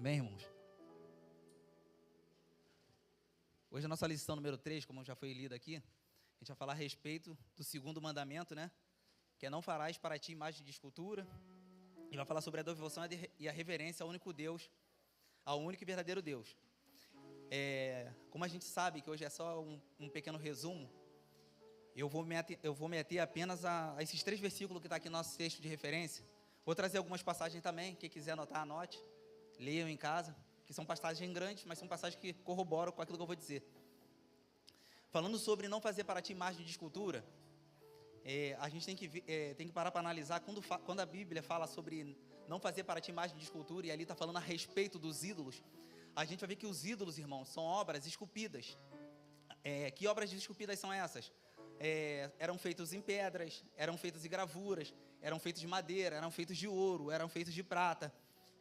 Amém, irmãos? Hoje a nossa lição número 3, como já foi lida aqui, a gente vai falar a respeito do segundo mandamento, né? Que é não farás para ti imagem de escultura. E vai falar sobre a devoção e a reverência ao único Deus, ao único e verdadeiro Deus. Como a gente sabe que hoje é só um pequeno resumo, eu vou me ater apenas a esses 3 versículos que está aqui no nosso texto de referência. Vou trazer algumas passagens também, quem quiser anotar, anote, leiam em casa, que são passagens grandes, mas são passagens que corroboram com aquilo que eu vou dizer. Falando sobre não fazer para ti imagem de escultura, a gente tem que parar para analisar quando a Bíblia fala sobre não fazer para ti imagem de escultura, e ali está falando a respeito dos ídolos. A gente vai ver que os ídolos, irmãos, são obras esculpidas. Que obras esculpidas são essas? Eram feitos em pedras, eram feitos em gravuras, eram feitos de madeira, eram feitos de ouro, eram feitos de prata,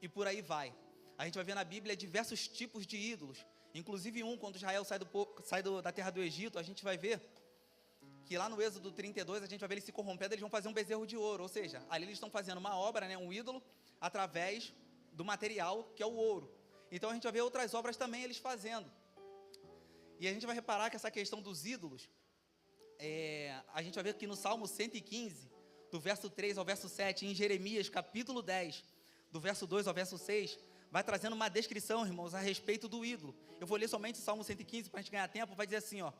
e por aí vai. A gente vai ver na Bíblia diversos tipos de ídolos, inclusive quando Israel sai da terra do Egito, a gente vai ver que lá no Êxodo 32, a gente vai ver eles se corrompendo, eles vão fazer um bezerro de ouro, ou seja, ali eles estão fazendo uma obra, né, um ídolo, através do material que é o ouro. Então a gente vai ver outras obras também eles fazendo. E a gente vai reparar que essa questão dos ídolos, a gente vai ver que no Salmo 115, do verso 3 ao verso 7, em Jeremias capítulo 10, do verso 2 ao verso 6, vai trazendo uma descrição, irmãos, a respeito do ídolo. Eu vou ler somente o Salmo 115 para a gente ganhar tempo. Vai dizer assim, ó: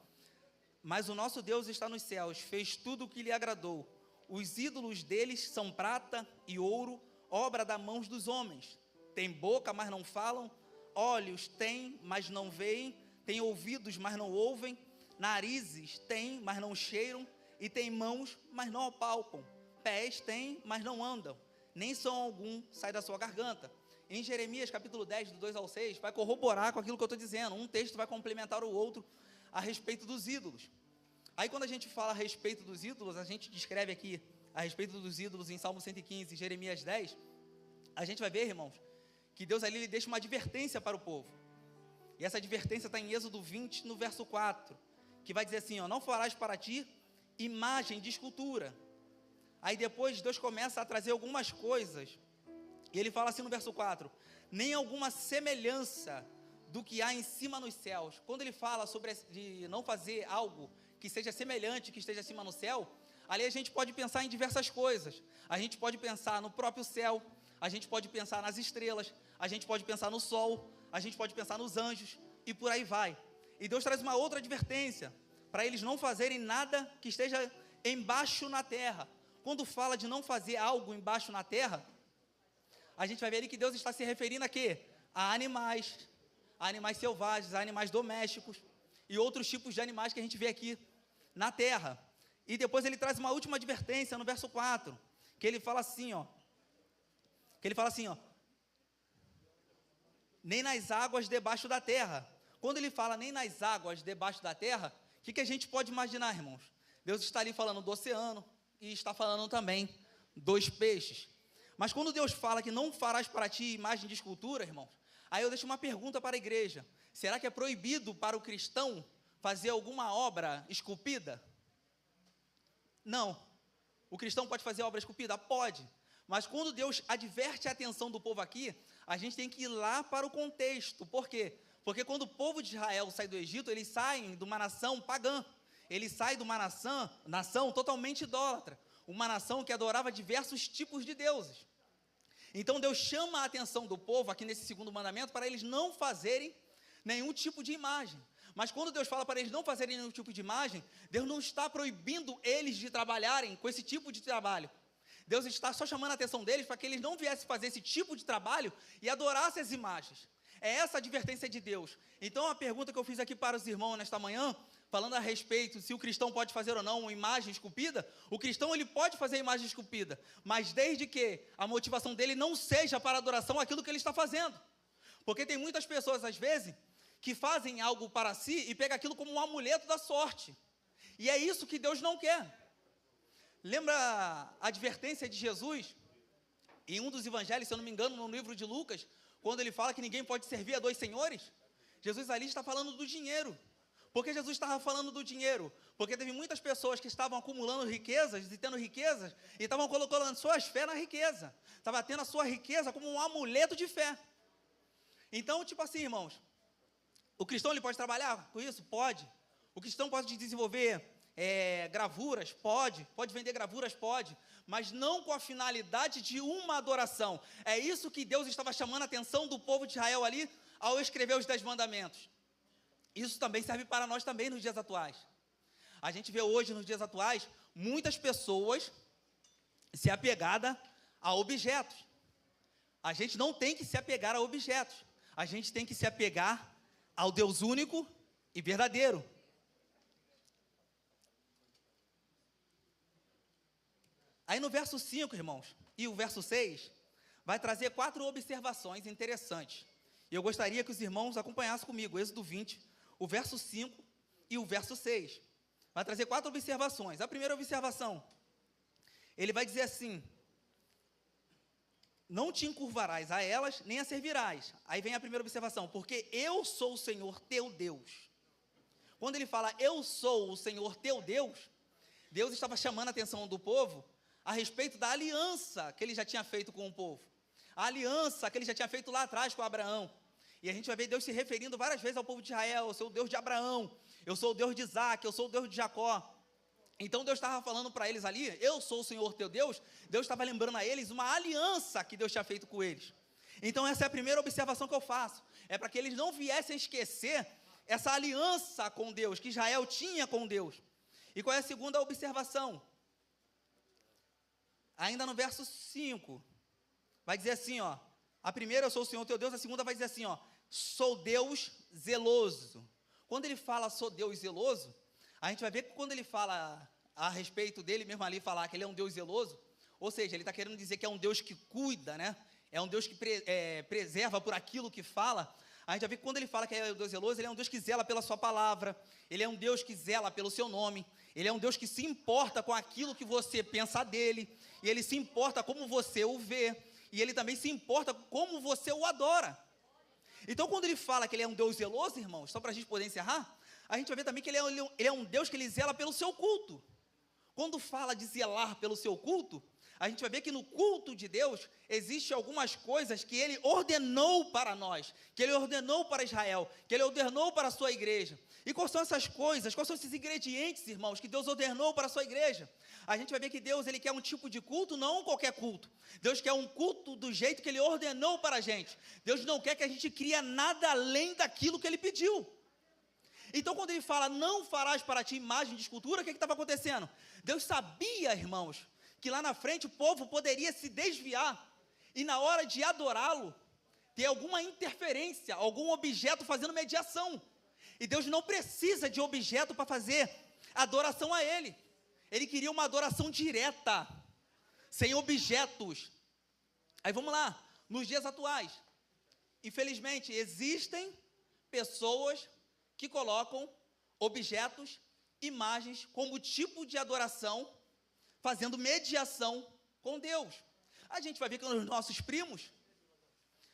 mas o nosso Deus está nos céus, fez tudo o que lhe agradou. Os ídolos deles são prata e ouro, obra das mãos dos homens. Tem boca, mas não falam, olhos têm, mas não veem, tem ouvidos, mas não ouvem, narizes têm, mas não cheiram, e tem mãos, mas não apalpam, pés têm, mas não andam, nem som algum sai da sua garganta. Em Jeremias capítulo 10, do 2 ao 6, vai corroborar com aquilo que eu estou dizendo. Um texto vai complementar o outro a respeito dos ídolos. Aí quando a gente fala a respeito dos ídolos, a gente descreve aqui a respeito dos ídolos em Salmo 115 e Jeremias 10, a gente vai ver, irmãos, que Deus ali ele deixa uma advertência para o povo. E essa advertência está em Êxodo 20, no verso 4, que vai dizer assim, ó: não farás para ti imagem de escultura. Aí depois Deus começa a trazer algumas coisas, e ele fala assim no verso 4, nem alguma semelhança do que há em cima nos céus. Quando ele fala sobre de não fazer algo que seja semelhante, que esteja acima no céu, ali a gente pode pensar em diversas coisas. A gente pode pensar no próprio céu, a gente pode pensar nas estrelas, a gente pode pensar no sol, a gente pode pensar nos anjos, e por aí vai. E Deus traz uma outra advertência, para eles não fazerem nada que esteja embaixo na terra. Quando fala de não fazer algo embaixo na terra, a gente vai ver ali que Deus está se referindo a quê? A animais selvagens, a animais domésticos e outros tipos de animais que a gente vê aqui na terra. E depois ele traz uma última advertência no verso 4, que ele fala assim, ó, nem nas águas debaixo da terra. Quando ele fala nem nas águas debaixo da terra, o que a gente pode imaginar, irmãos? Deus está ali falando do oceano e está falando também dos peixes. Mas quando Deus fala que não farás para ti imagem de escultura, irmãos, aí eu deixo uma pergunta para a igreja: será que é proibido para o cristão fazer alguma obra esculpida? Não. O cristão pode fazer obra esculpida? Pode. Mas quando Deus adverte a atenção do povo aqui, a gente tem que ir lá para o contexto. Por quê? Porque quando o povo de Israel sai do Egito, eles saem de uma nação pagã. Eles saem de uma nação totalmente idólatra. Uma nação que adorava diversos tipos de deuses. Então Deus chama a atenção do povo aqui nesse segundo mandamento para eles não fazerem nenhum tipo de imagem. Mas quando Deus fala para eles não fazerem nenhum tipo de imagem, Deus não está proibindo eles de trabalharem com esse tipo de trabalho. Deus está só chamando a atenção deles para que eles não viessem fazer esse tipo de trabalho e adorassem as imagens. É essa a advertência de Deus. Então a pergunta que eu fiz aqui para os irmãos nesta manhã, falando a respeito se o cristão pode fazer ou não uma imagem esculpida, o cristão ele pode fazer imagem esculpida, mas desde que a motivação dele não seja para adoração aquilo que ele está fazendo. Porque tem muitas pessoas, às vezes, que fazem algo para si e pegam aquilo como um amuleto da sorte. E é isso que Deus não quer. Lembra a advertência de Jesus, em um dos evangelhos, se eu não me engano, no livro de Lucas, quando ele fala que ninguém pode servir a 2 senhores? Jesus ali está falando do dinheiro. Por que Jesus estava falando do dinheiro? Porque teve muitas pessoas que estavam acumulando riquezas e tendo riquezas e estavam colocando suas fé na riqueza. Estava tendo a sua riqueza como um amuleto de fé. Então, tipo assim, irmãos, o cristão ele pode trabalhar com isso? Pode. O cristão pode desenvolver gravuras? Pode vender gravuras? Pode, mas não com a finalidade de uma adoração. É isso que Deus estava chamando a atenção do povo de Israel ali, ao escrever os 10 mandamentos. Isso também serve para nós também nos dias atuais. A gente vê hoje, nos dias atuais, muitas pessoas se apegadas a objetos. A gente não tem que se apegar a objetos, a gente tem que se apegar ao Deus único e verdadeiro. Aí no verso 5, irmãos, e o verso 6, vai trazer 4 observações interessantes. E eu gostaria que os irmãos acompanhassem comigo, Êxodo 20, o verso 5 e o verso 6. Vai trazer 4 observações. A primeira observação, ele vai dizer assim: não te encurvarás a elas, nem a servirás. Aí vem a primeira observação: porque eu sou o Senhor teu Deus. Quando ele fala, eu sou o Senhor teu Deus, Deus estava chamando a atenção do povo a respeito da aliança que ele já tinha feito com o povo. A aliança que ele já tinha feito lá atrás com Abraão. E a gente vai ver Deus se referindo várias vezes ao povo de Israel: eu sou o Deus de Abraão, eu sou o Deus de Isaac, eu sou o Deus de Jacó. Então Deus estava falando para eles ali, eu sou o Senhor teu Deus. Deus estava lembrando a eles uma aliança que Deus tinha feito com eles. Então essa é a primeira observação que eu faço, é para que eles não viessem a esquecer essa aliança com Deus, que Israel tinha com Deus. E qual é a segunda observação? Ainda no verso 5, vai dizer assim, ó, a primeira, eu sou o Senhor teu Deus, a segunda vai dizer assim, ó, sou Deus zeloso. Quando ele fala sou Deus zeloso, a gente vai ver que quando ele fala a respeito dele mesmo ali, falar que ele é um Deus zeloso, ou seja, ele está querendo dizer que é um Deus que cuida, né? É um Deus que preserva por aquilo que fala. A gente vai ver que quando ele fala que é um Deus zeloso, ele é um Deus que zela pela sua palavra, ele é um Deus que zela pelo seu nome, ele é um Deus que se importa com aquilo que você pensa dele, e ele se importa como você o vê, e ele também se importa como você o adora. Então, quando ele fala que ele é um Deus zeloso, irmãos, só para a gente poder encerrar, a gente vai ver também que ele é um Deus que ele zela pelo seu culto. Quando fala de zelar pelo seu culto, a gente vai ver que no culto de Deus, existem algumas coisas que ele ordenou para nós, que ele ordenou para Israel, que ele ordenou para a sua igreja. E quais são essas coisas, quais são esses ingredientes, irmãos, que Deus ordenou para a sua igreja? A gente vai ver que Deus, ele quer um tipo de culto, não qualquer culto. Deus quer um culto do jeito que ele ordenou para a gente. Deus não quer que a gente crie nada além daquilo que ele pediu. Então, quando ele fala, não farás para ti imagem de escultura, o que estava acontecendo? Deus sabia, irmãos, que lá na frente o povo poderia se desviar, e na hora de adorá-lo, ter alguma interferência, algum objeto fazendo mediação. E Deus não precisa de objeto para fazer adoração a Ele. Ele queria uma adoração direta, sem objetos. Aí vamos lá, nos dias atuais, infelizmente, existem pessoas que colocam objetos, imagens, como tipo de adoração, fazendo mediação com Deus. A gente vai ver que os nossos primos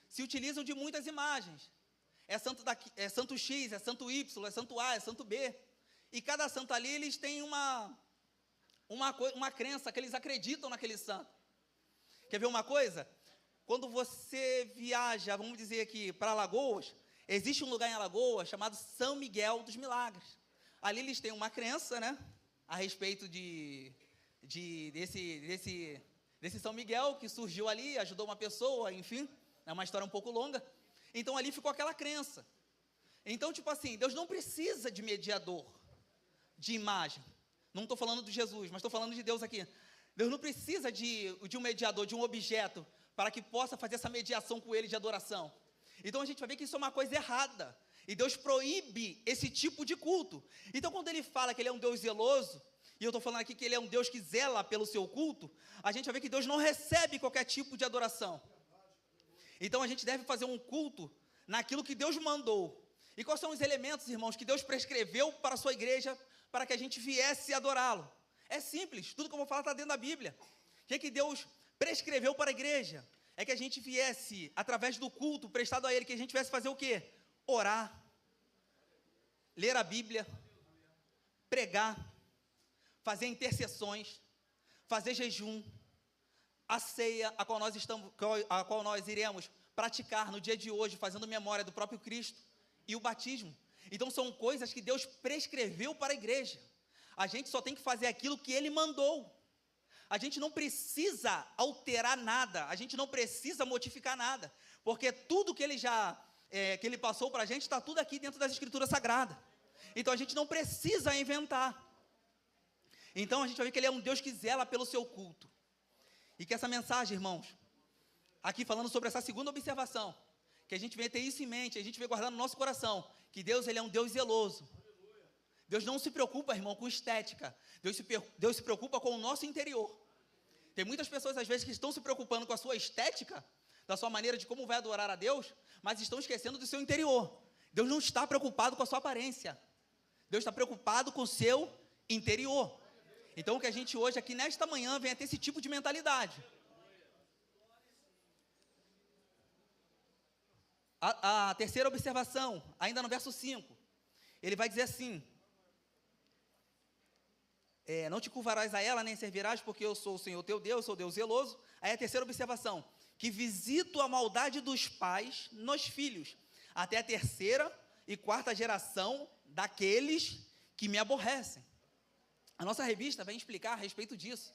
se utilizam de muitas imagens. É santo X, é santo Y, é santo A, é santo B. E cada santo ali, eles têm uma crença, que eles acreditam naquele santo. Quer ver uma coisa? Quando você viaja, vamos dizer aqui, para Alagoas, existe um lugar em Alagoas chamado São Miguel dos Milagres. Ali eles têm uma crença, né, a respeito desse São Miguel, que surgiu ali, ajudou uma pessoa, enfim, é uma história um pouco longa. Então ali ficou aquela crença. Então, tipo assim, Deus não precisa de mediador, de imagem. Não estou falando de Jesus, mas estou falando de Deus aqui. Deus não precisa de um mediador, de um objeto, para que possa fazer essa mediação com ele de adoração. Então a gente vai ver que isso é uma coisa errada. E Deus proíbe esse tipo de culto. Então, quando ele fala que ele é um Deus zeloso, e eu estou falando aqui que ele é um Deus que zela pelo seu culto, a gente vai ver que Deus não recebe qualquer tipo de adoração. Então a gente deve fazer um culto naquilo que Deus mandou. E quais são os elementos, irmãos, que Deus prescreveu para a sua igreja, para que a gente viesse adorá-lo? É simples, tudo que eu vou falar está dentro da Bíblia. O que Deus prescreveu para a igreja? É que a gente viesse, através do culto prestado a Ele, que a gente viesse fazer o quê? Orar, ler a Bíblia, pregar, fazer intercessões, fazer jejum, a ceia a qual nós iremos praticar no dia de hoje, fazendo memória do próprio Cristo e o batismo. Então são coisas que Deus prescreveu para a igreja. A gente só tem que fazer aquilo que Ele mandou. A gente não precisa alterar nada, a gente não precisa modificar nada, porque tudo que Ele que Ele passou para a gente, está tudo aqui dentro das Escrituras Sagradas. Então a gente não precisa inventar. Então a gente vai ver que Ele é um Deus que zela pelo seu culto. E que essa mensagem, irmãos, aqui falando sobre essa segunda observação, que a gente vem ter isso em mente, a gente vem guardar no nosso coração, que Deus, Ele é um Deus zeloso. Deus não se preocupa, irmão, com estética. Deus se preocupa com o nosso interior. Tem muitas pessoas, às vezes, que estão se preocupando com a sua estética, da sua maneira de como vai adorar a Deus, mas estão esquecendo do seu interior. Deus não está preocupado com a sua aparência. Deus está preocupado com o seu interior. Então, que a gente hoje, aqui nesta manhã, venha ter esse tipo de mentalidade. A terceira observação, ainda no verso 5, ele vai dizer assim: não te curvarás a ela, nem servirás, porque eu sou o Senhor teu Deus, sou Deus zeloso. Aí a terceira observação, que visito a maldade dos pais nos filhos, até a terceira e quarta geração daqueles que me aborrecem. A nossa revista vai explicar a respeito disso,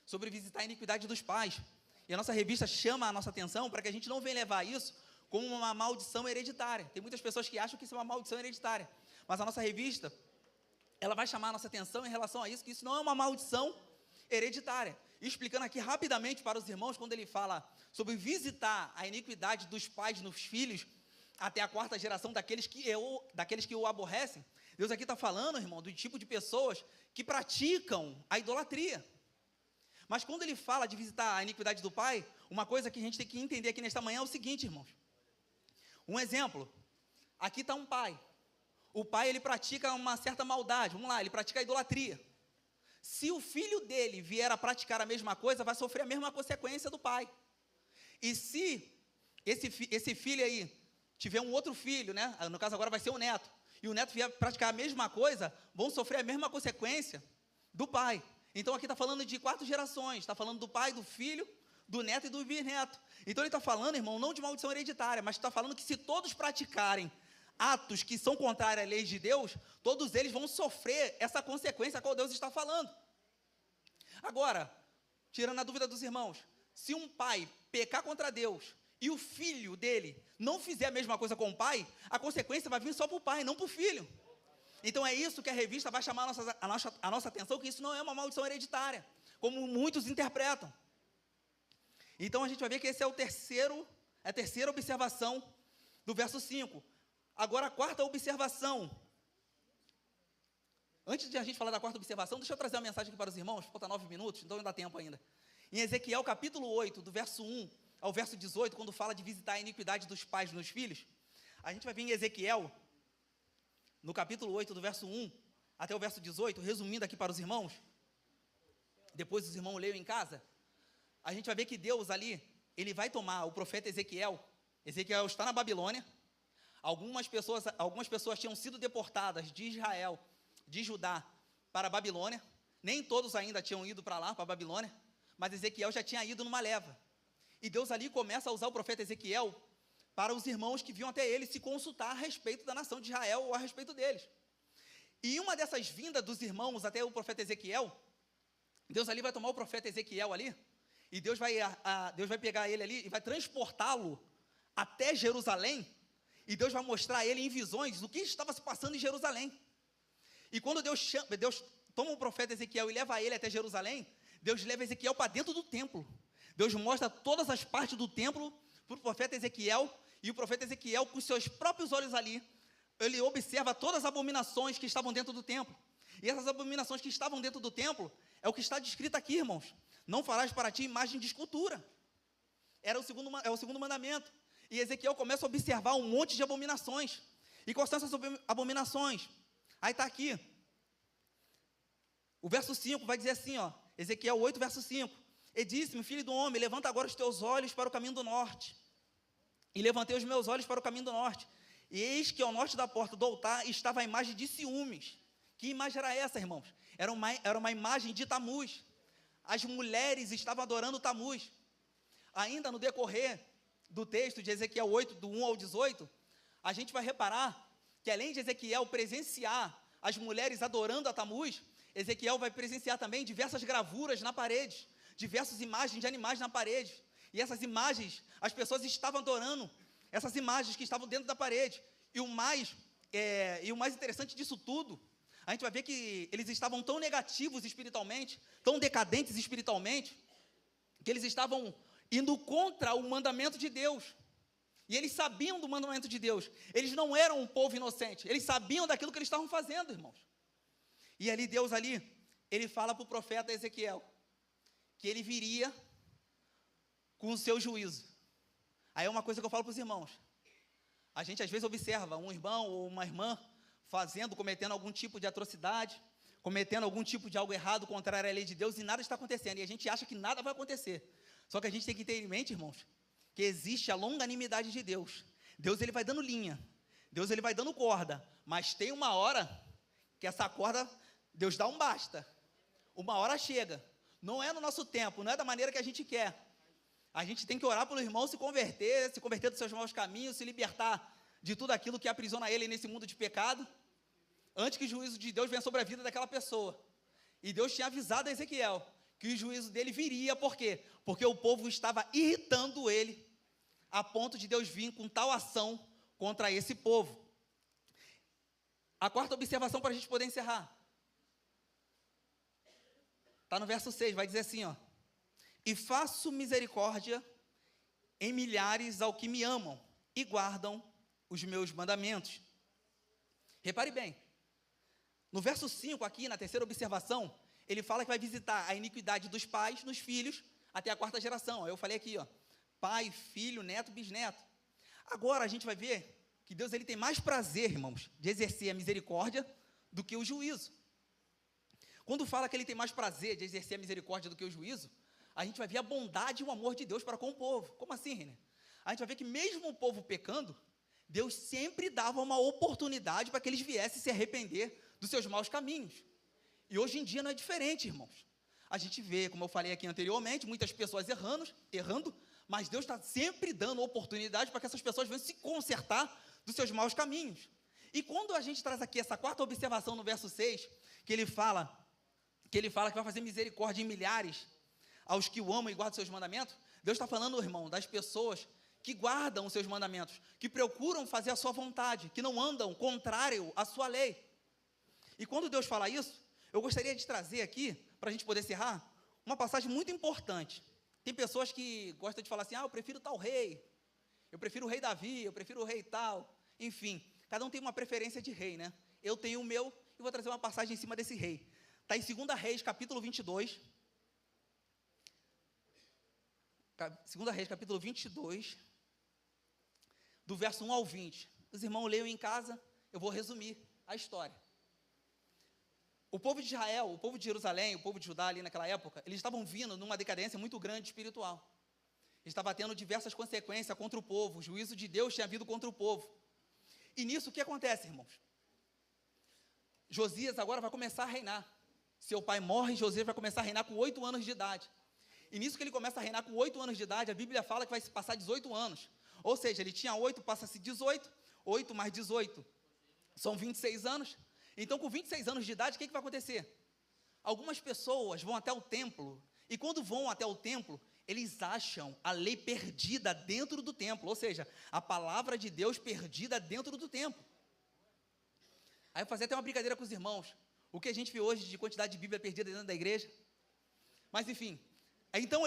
sobre visitar a iniquidade dos pais. E a nossa revista chama a nossa atenção para que a gente não venha levar isso como uma maldição hereditária. Tem muitas pessoas que acham que isso é uma maldição hereditária, mas a nossa revista, ela vai chamar a nossa atenção em relação a isso, que isso não é uma maldição hereditária. E explicando aqui rapidamente para os irmãos, quando ele fala sobre visitar a iniquidade dos pais nos filhos, até a quarta geração daqueles que o aborrecem, Deus aqui está falando, irmão, do tipo de pessoas que praticam a idolatria. Mas quando ele fala de visitar a iniquidade do pai, uma coisa que a gente tem que entender aqui nesta manhã é o seguinte, irmãos. Um exemplo, aqui está um pai. O pai, ele pratica uma certa maldade, vamos lá, ele pratica a idolatria. Se o filho dele vier a praticar a mesma coisa, vai sofrer a mesma consequência do pai. E se esse filho aí tiver um outro filho, né? No caso agora vai ser o neto, e o neto vier praticar a mesma coisa, vão sofrer a mesma consequência do pai. Então aqui está falando de 4 gerações, está falando do pai, do filho, do neto e do bisneto. Então ele está falando, irmão, não de maldição hereditária, mas está falando que se todos praticarem atos que são contrários à lei de Deus, todos eles vão sofrer essa consequência a qual Deus está falando. Agora, tirando a dúvida dos irmãos, se um pai pecar contra Deus e o filho dele não fizer a mesma coisa com o pai, a consequência vai vir só para o pai, não para o filho. Então é isso que a revista vai chamar a nossa atenção, que isso não é uma maldição hereditária, como muitos interpretam. Então a gente vai ver que esse é a terceira observação do verso 5. Agora a quarta observação. Antes de a gente falar da quarta observação, deixa eu trazer uma mensagem aqui para os irmãos, falta 9 minutos, então não dá tempo ainda. Em Ezequiel capítulo 8, do verso 1 ao verso 18, quando fala de visitar a iniquidade dos pais nos filhos, a gente vai ver em Ezequiel, no capítulo 8, do verso 1 até o verso 18, resumindo aqui para os irmãos, depois os irmãos leiam em casa, a gente vai ver que Deus ali, ele vai tomar o profeta Ezequiel está na Babilônia, algumas pessoas tinham sido deportadas de Israel, de Judá, para a Babilônia, nem todos ainda tinham ido para lá, para a Babilônia, mas Ezequiel já tinha ido numa leva, e Deus ali começa a usar o profeta Ezequiel para os irmãos que vinham até ele se consultar a respeito da nação de Israel ou a respeito deles. E uma dessas vindas dos irmãos até o profeta Ezequiel, Deus ali vai tomar o profeta Ezequiel ali, e Deus vai pegar ele ali e vai transportá-lo até Jerusalém, e Deus vai mostrar a ele em visões o que estava se passando em Jerusalém. E quando Deus toma o profeta Ezequiel e leva ele até Jerusalém, Deus leva Ezequiel para dentro do templo. Deus mostra todas as partes do templo para o profeta Ezequiel, e o profeta Ezequiel, com seus próprios olhos ali, ele observa todas as abominações que estavam dentro do templo. E essas abominações que estavam dentro do templo, é o que está descrito aqui, irmãos. Não farás para ti imagem de escultura. É o segundo mandamento. E Ezequiel começa a observar um monte de abominações. E quais são essas abominações? Aí está aqui. O verso 5 vai dizer assim, ó, Ezequiel 8, verso 5. E disse-me, filho do homem, levanta agora os teus olhos para o caminho do norte. E levantei os meus olhos para o caminho do norte. E eis que ao norte da porta do altar estava a imagem de ciúmes. Que imagem era essa, irmãos? Era uma imagem de Tamuz. As mulheres estavam adorando Tamuz. Ainda no decorrer do texto de Ezequiel 8, do 1 ao 18, a gente vai reparar que além de Ezequiel presenciar as mulheres adorando a Tamuz, Ezequiel vai presenciar também diversas gravuras na parede, diversas imagens de animais na parede. E essas imagens, as pessoas estavam adorando essas imagens que estavam dentro da parede. E o mais interessante disso tudo, a gente vai ver que eles estavam tão negativos espiritualmente, tão decadentes espiritualmente, que eles estavam indo contra o mandamento de Deus. E eles sabiam do mandamento de Deus. Eles não eram um povo inocente. Eles sabiam daquilo que eles estavam fazendo, irmãos. E ali, Deus ali, ele fala para o profeta Ezequiel, que ele viria com o seu juízo. Aí é uma coisa que eu falo para os irmãos. A gente às vezes observa um irmão ou uma irmã cometendo algum tipo de atrocidade, cometendo algum tipo de algo errado contrário à lei de Deus, e nada está acontecendo. E a gente acha que nada vai acontecer. Só que a gente tem que ter em mente, irmãos, que existe a longanimidade de Deus. Deus, ele vai dando linha. Deus, ele vai dando corda. Mas tem uma hora que essa corda, Deus dá um basta. Uma hora chega. Não é no nosso tempo, não é da maneira que a gente quer. A gente tem que orar pelo irmão se converter dos seus maus caminhos, se libertar de tudo aquilo que aprisiona ele nesse mundo de pecado, antes que o juízo de Deus venha sobre a vida daquela pessoa. E Deus tinha avisado a Ezequiel que o juízo dele viria, por quê? Porque o povo estava irritando ele, a ponto de Deus vir com tal ação contra esse povo. A quarta observação para a gente poder encerrar, está no verso 6, vai dizer assim, ó: e faço misericórdia em milhares ao que me amam e guardam os meus mandamentos. Repare bem, no verso 5 aqui, na terceira observação, ele fala que vai visitar a iniquidade dos pais nos filhos até a quarta geração. Eu falei aqui, ó, pai, filho, neto, bisneto. Agora a gente vai ver que Deus, ele tem mais prazer, irmãos, de exercer a misericórdia do que o juízo. Quando fala que ele tem mais prazer de exercer a misericórdia do que o juízo, a gente vai ver a bondade e o amor de Deus para com o povo. Como assim, René? A gente vai ver que mesmo o povo pecando, Deus sempre dava uma oportunidade para que eles viessem se arrepender dos seus maus caminhos. E hoje em dia não é diferente, irmãos. A gente vê, como eu falei aqui anteriormente, muitas pessoas errando, mas Deus está sempre dando oportunidade para que essas pessoas venham se consertar dos seus maus caminhos. E quando a gente traz aqui essa quarta observação no verso 6, que ele fala que vai fazer misericórdia em milhares aos que o amam e guardam seus mandamentos, Deus está falando, irmão, das pessoas que guardam os seus mandamentos, que procuram fazer a sua vontade, que não andam contrário à sua lei. E quando Deus fala isso, eu gostaria de trazer aqui, para a gente poder encerrar, uma passagem muito importante. Tem pessoas que gostam de falar assim, eu prefiro tal rei, eu prefiro o rei Davi, eu prefiro o rei tal, enfim, cada um tem uma preferência de rei, né? Eu tenho o meu e vou trazer uma passagem em cima desse rei. Está em 2 Reis, capítulo 22, 2 Reis, capítulo 22, do verso 1 ao 20. Os irmãos leiam em casa, eu vou resumir a história. O povo de Israel, o povo de Jerusalém, o povo de Judá ali naquela época, eles estavam vindo numa decadência muito grande espiritual. Estava tendo diversas consequências contra o povo, o juízo de Deus tinha vindo contra o povo. E nisso o que acontece, irmãos? Josias agora vai começar a reinar. Seu pai morre e Josias vai começar a reinar com 8 anos de idade. E nisso que ele começa a reinar com 8 anos de idade, a Bíblia fala que vai se passar 18 anos. Ou seja, ele tinha 8, passa-se 18, 8 mais 18, são 26 anos. Então, com 26 anos de idade, o que vai acontecer? Algumas pessoas vão até o templo, e quando vão até o templo, eles acham a lei perdida dentro do templo, ou seja, a palavra de Deus perdida dentro do templo. Aí eu fazia até uma brincadeira com os irmãos, o que a gente vê hoje de quantidade de Bíblia perdida dentro da igreja. Mas enfim, então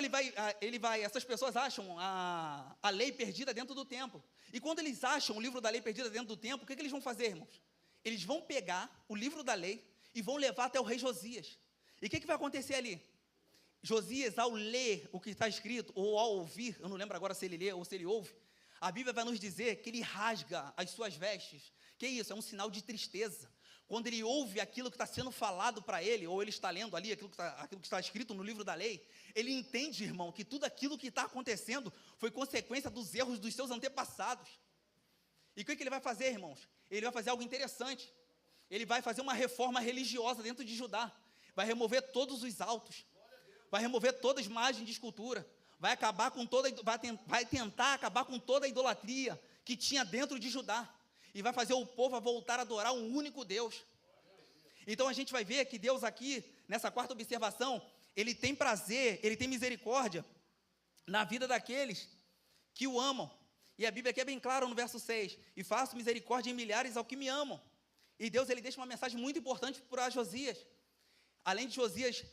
essas pessoas acham a lei perdida dentro do templo. E quando eles acham o livro da lei perdida dentro do templo, o que eles vão fazer, irmãos? Eles vão pegar o livro da lei e vão levar até o rei Josias. E o que vai acontecer ali? Josias, ao ler o que está escrito, ou ao ouvir, eu não lembro agora se ele lê ou se ele ouve, a Bíblia vai nos dizer que ele rasga as suas vestes. Que isso? É um sinal de tristeza. Quando ele ouve aquilo que está sendo falado para ele, ou ele está lendo ali aquilo que está escrito no livro da lei, ele entende, irmão, que tudo aquilo que está acontecendo foi consequência dos erros dos seus antepassados. E o que ele vai fazer, irmãos? Ele vai fazer algo interessante. Ele vai fazer uma reforma religiosa dentro de Judá. Vai remover todos os altos. Vai remover toda a imagem de escultura. vai tentar acabar com toda a idolatria que tinha dentro de Judá, e vai fazer o povo a voltar a adorar um único Deus. Então a gente vai ver que Deus aqui, nessa quarta observação, Ele tem prazer, Ele tem misericórdia na vida daqueles que o amam. E a Bíblia aqui é bem clara no verso 6, e faço misericórdia em milhares ao que me amam. E Deus, Ele deixa uma mensagem muito importante para Josias. Além de Josias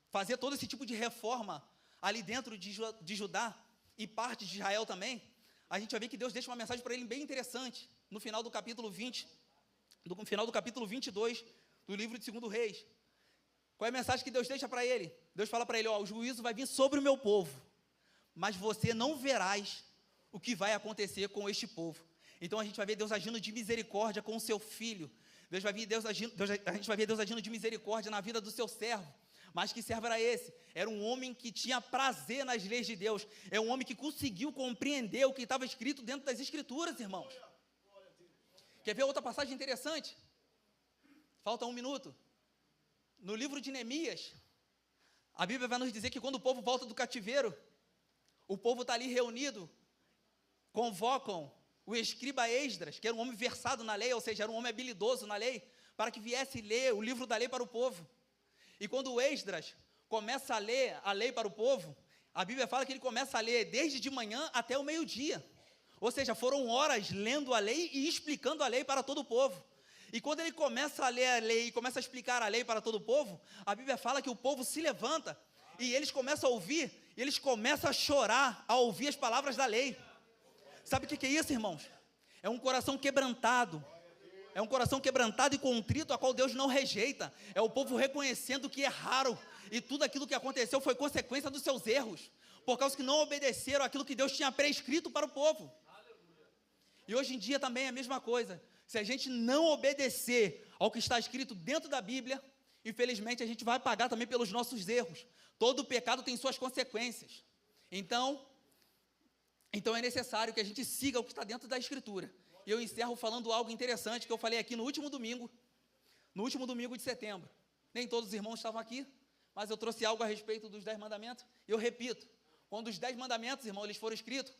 fazer todo esse tipo de reforma ali dentro de Judá e parte de Israel também, a gente vai ver que Deus deixa uma mensagem para ele bem interessante, no final do capítulo 20, no final do capítulo 22 do livro de 2 Reis. Qual é a mensagem que Deus deixa para ele? Deus fala para ele, o juízo vai vir sobre o meu povo, mas você não verás o que vai acontecer com este povo. Então a gente vai ver Deus agindo de misericórdia com o seu filho. A gente vai ver Deus agindo de misericórdia na vida do seu servo. Mas que servo era esse? Era um homem que tinha prazer nas leis de Deus. É um homem que conseguiu compreender o que estava escrito dentro das Escrituras, irmãos. Quer ver outra passagem interessante? Falta 1 minuto. No livro de Neemias, a Bíblia vai nos dizer que quando o povo volta do cativeiro, o povo está ali reunido, convocam o escriba Esdras, que era um homem versado na lei, ou seja, era um homem habilidoso na lei, para que viesse ler o livro da lei para o povo. E quando o Esdras começa a ler a lei para o povo, a Bíblia fala que ele começa a ler desde de manhã até o meio-dia. Ou seja, foram horas lendo a lei e explicando a lei para todo o povo. E quando ele começa a ler a lei e começa a explicar a lei para todo o povo, a Bíblia fala que o povo se levanta e eles começam a ouvir, e eles começam a chorar ao ouvir as palavras da lei. Sabe o que é isso, irmãos? É um coração quebrantado. É um coração quebrantado e contrito, a qual Deus não rejeita. É o povo reconhecendo que erraram, e tudo aquilo que aconteceu foi consequência dos seus erros, por causa que não obedeceram aquilo que Deus tinha prescrito para o povo. E hoje em dia também é a mesma coisa. Se a gente não obedecer ao que está escrito dentro da Bíblia, infelizmente a gente vai pagar também pelos nossos erros. Todo pecado tem suas consequências. Então é necessário que a gente siga o que está dentro da Escritura. E eu encerro falando algo interessante que eu falei aqui no último domingo de setembro. Nem todos os irmãos estavam aqui, mas eu trouxe algo a respeito dos 10 mandamentos. E eu repito, quando os 10 mandamentos, irmão, eles foram escritos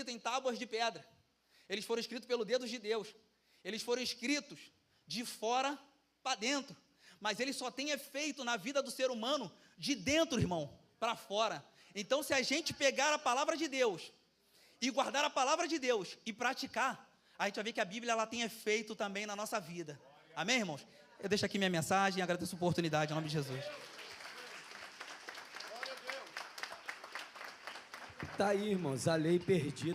em tábuas de pedra. Eles foram escritos pelo dedo de Deus. Eles foram escritos de fora para dentro. Mas eles só têm efeito na vida do ser humano de dentro, irmão, para fora. Então, se a gente pegar a palavra de Deus e guardar a palavra de Deus e praticar, a gente vai ver que a Bíblia ela tem efeito também na nossa vida. Amém, irmãos? Eu deixo aqui minha mensagem e agradeço a oportunidade, em nome de Jesus. Tá aí, irmãos, a lei perdida.